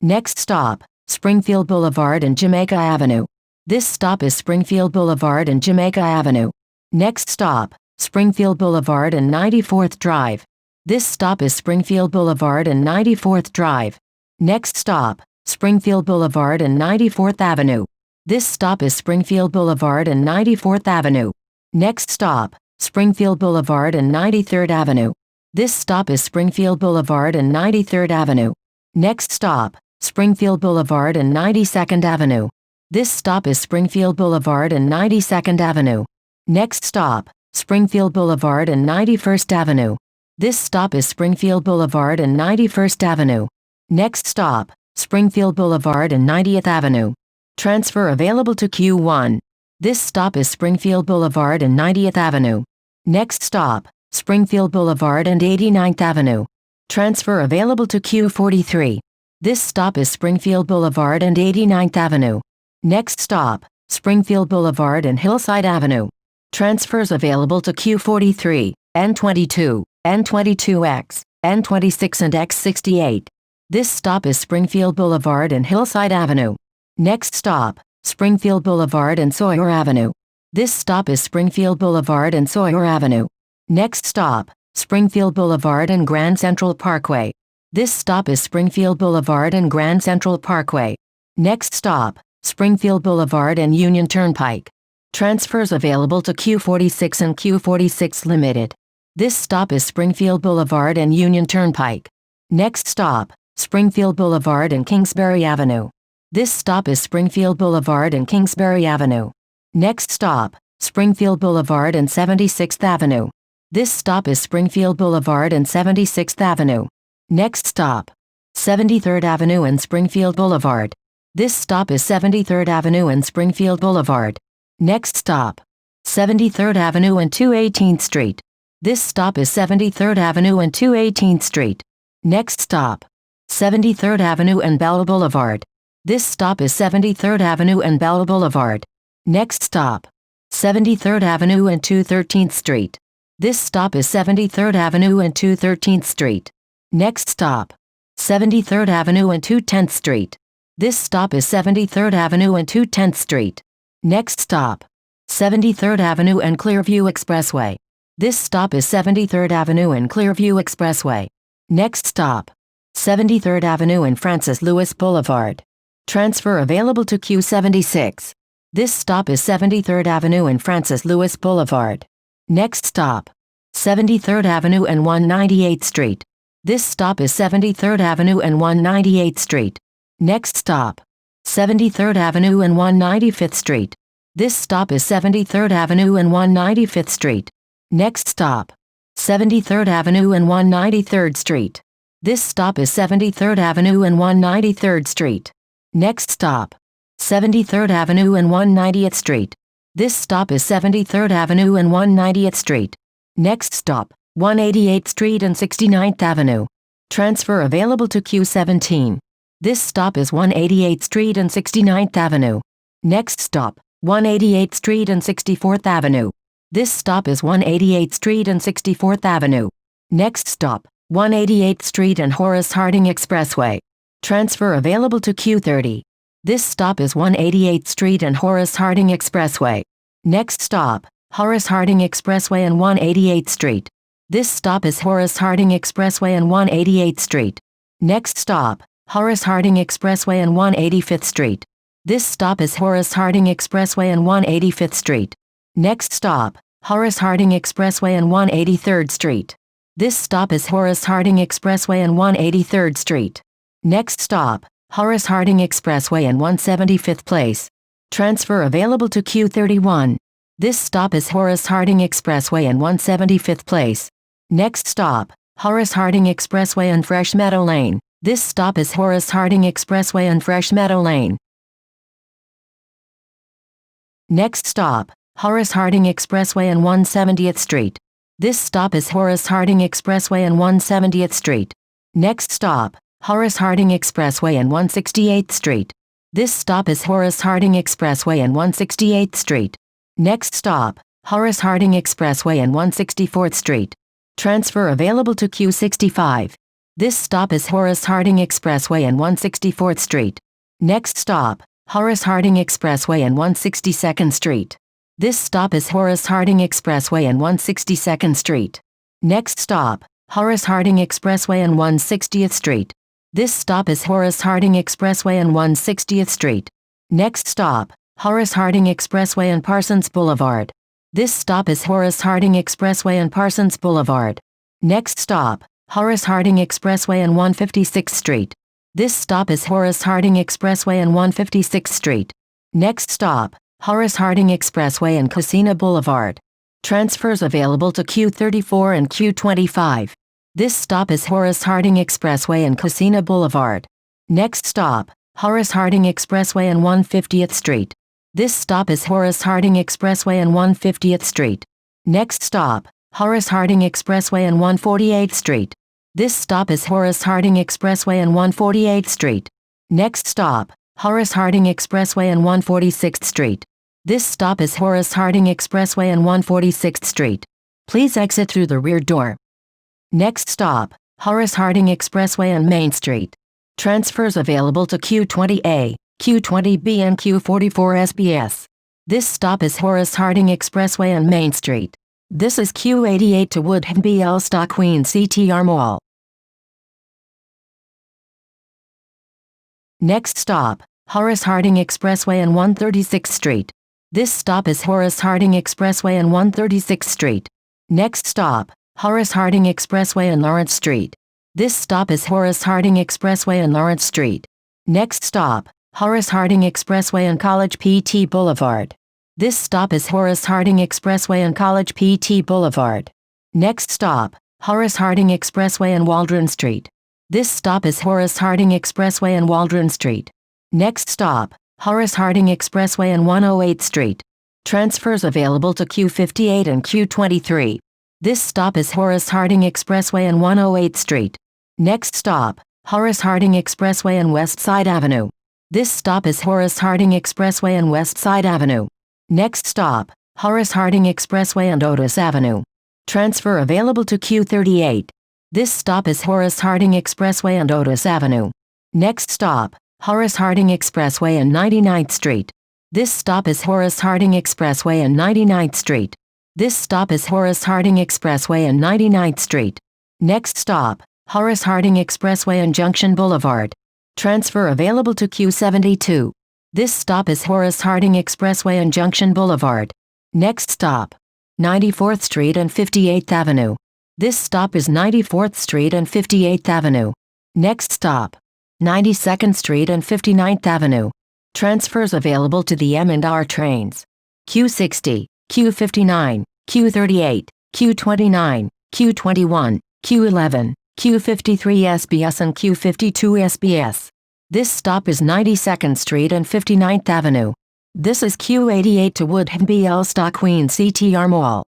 Next stop, Springfield Boulevard and Jamaica Avenue. This stop is Springfield Boulevard and Jamaica Avenue. Next stop, Springfield Boulevard and 94th Drive. This stop is Springfield Boulevard and 94th Drive. Next stop, Springfield Boulevard and 94th Avenue. This stop is Springfield Boulevard and 94th Avenue. Next stop, Springfield Boulevard and 93rd Avenue. This stop is Springfield Boulevard and 93rd Avenue. Next stop, Springfield Boulevard and 92nd Avenue. This stop is Springfield Boulevard and 92nd Avenue. Next stop, Springfield Boulevard and 91st Avenue. This stop is Springfield Boulevard and 91st Avenue. Next stop, Springfield Boulevard and 90th Avenue. Transfer available to Q1. This stop is Springfield Boulevard and 90th Avenue. Next stop, Springfield Boulevard and 89th Avenue. Transfer available to Q43. This stop is Springfield Boulevard and 89th Avenue. Next stop, Springfield Boulevard and Hillside Avenue. Transfers available to Q43, N22, N22X, N26 and X68. This stop is Springfield Boulevard and Hillside Avenue. Next stop, Springfield Boulevard and Sawyer Avenue. This stop is Springfield Boulevard and Sawyer Avenue. Next stop, Springfield Boulevard and Grand Central Parkway. This stop is Springfield Boulevard and Grand Central Parkway. Next stop, Springfield Boulevard and Union Turnpike. Transfers available to Q46 and Q46 Limited. This stop is Springfield Boulevard and Union Turnpike. Next stop, Springfield Boulevard and Kingsbury Avenue. This stop is Springfield Boulevard and Kingsbury Avenue. Next stop, Springfield Boulevard and 76th Avenue. This stop is Springfield Boulevard and 76th Avenue. Next stop, 73rd Avenue and Springfield Boulevard. This stop is 73rd Avenue and Springfield Boulevard. Next stop, 73rd Avenue and 218th Street. This stop is 73rd Avenue and 218th Street. Next stop, 73rd Avenue and Bella Boulevard. This stop is 73rd Avenue and Bella Boulevard. Next stop, 73rd Avenue and 213th Street. This stop is 73rd Avenue and 213th Street. Next stop, 73rd Avenue and 210th Street. This stop is 73rd Avenue and 210th Street. Next stop, 73rd Avenue and Clearview Expressway. This stop is 73rd Avenue and Clearview Expressway. Next stop, 73rd Avenue and Francis Lewis Boulevard. Transfer available to Q76. This stop is 73rd Avenue and Francis Lewis Boulevard. Next stop, 73rd Avenue and 198th Street. This stop is 73rd Avenue and 198th Street. Next stop, 73rd Avenue and 195th Street. This stop is 73rd Avenue and 195th Street. Next stop, 73rd Avenue and 193rd Street. This stop is 73rd Avenue and 193rd Street. Next stop, 73rd Avenue and 190th Street. This stop is 73rd Avenue and 190th Street. Next stop, 188th Street and 69th Avenue. Transfer available to Q17. This stop is 188th Street and 69th Avenue. Next stop, 188th Street and 64th Avenue. This stop is 188th Street and 64th Avenue. Next stop, 188th Street and Horace Harding Expressway. Transfer available to Q30. This stop is 188th Street and Horace Harding Expressway. Next stop, Horace Harding Expressway and 188th Street. This stop is Horace Harding Expressway and 188th Street. Next stop, Horace Harding Expressway and 185th Street. This stop is Horace Harding Expressway and 185th Street. Next stop, Horace Harding Expressway and 183rd Street. This stop is Horace Harding Expressway and 183rd Street. Next stop, Horace Harding Expressway and 175th Place. Transfer available to Q31. This stop is Horace Harding Expressway and 175th Place. Next stop, Horace Harding Expressway and Fresh Meadow Lane. This stop is Horace Harding Expressway and Fresh Meadow Lane. Next stop, Horace Harding Expressway and 170th Street. This stop is Horace Harding Expressway and 170th Street. Next stop, Horace Harding Expressway and 168th Street. This stop is Horace Harding Expressway and 168th Street. Next stop, Horace Harding Expressway and 164th Street. Transfer available to Q65. This stop is Horace Harding Expressway and 164th Street. Next stop, Horace Harding Expressway and 162nd Street. This stop is Horace Harding Expressway and 162nd Street. Next stop, Horace Harding Expressway and 160th Street. This stop is Horace Harding Expressway and 160th Street. Next stop, Horace Harding Expressway and Parsons Boulevard. This stop is Horace Harding Expressway and Parsons Boulevard. Next stop, Horace Harding Expressway and 156th Street. This stop is Horace Harding Expressway and 156th Street. Next stop, Horace Harding Expressway and KISSENA Boulevard. Transfers available to Q34 and Q25. This stop is Horace Harding Expressway and KISSENA Boulevard. Next stop, Horace Harding Expressway and 150th Street. This stop is Horace Harding Expressway and 150th Street. Next stop, Horace Harding Expressway and 148th Street. This stop is Horace Harding Expressway and 148th Street. Next stop, Horace Harding Expressway and 146th Street. This stop is Horace Harding Expressway and 146th Street. Please exit through the rear door. Next stop, Horace Harding Expressway and Main Street. Transfers available to Q20A, Q20B and Q44 SBS. This stop is Horace Harding Expressway and Main Street. This is Q88 to Woodham BL Stock Queens Ctr Mall. Next stop, Horace Harding Expressway and 136th Street. This stop is Horace Harding Expressway and 136th Street. Next stop, Horace Harding Expressway and Lawrence Street. This stop is Horace Harding Expressway and Lawrence Street. Next stop, Horace Harding Expressway and College PT Boulevard. This stop is Horace Harding Expressway and College PT Boulevard. Next stop, Horace Harding Expressway and Waldron Street. This stop is Horace Harding Expressway and Waldron Street. Next stop, Horace Harding Expressway and 108th Street. Transfers available to Q58 and Q23. This stop is Horace Harding Expressway and 108th Street. Next stop, Horace Harding Expressway and Westside Avenue. This stop is Horace Harding Expressway and Westside Avenue. Next stop, Horace Harding Expressway and OTIS Avenue. Transfer available to Q38. This stop is Horace Harding Expressway and OTIS Avenue. Next stop, Horace Harding Expressway and 99th Street. This stop is Horace Harding Expressway and 99th Street. This stop is Horace Harding Expressway and 99th Street. Next stop, Horace Harding Expressway and Junction Boulevard. Transfer available to Q72. This stop is Horace Harding Expressway and Junction Boulevard. Next stop, 94th Street and 58th Avenue. This stop is 94th Street and 58th Avenue. Next stop, 92nd Street and 59th Avenue. Transfers available to the M&R trains. Q60, Q59, Q38, Q29, Q21, Q11, Q53 SBS and Q52 SBS. This stop is 92nd Street and 59th Avenue. This is Q88 to Woodham BL Stock Queens Ctr Mall.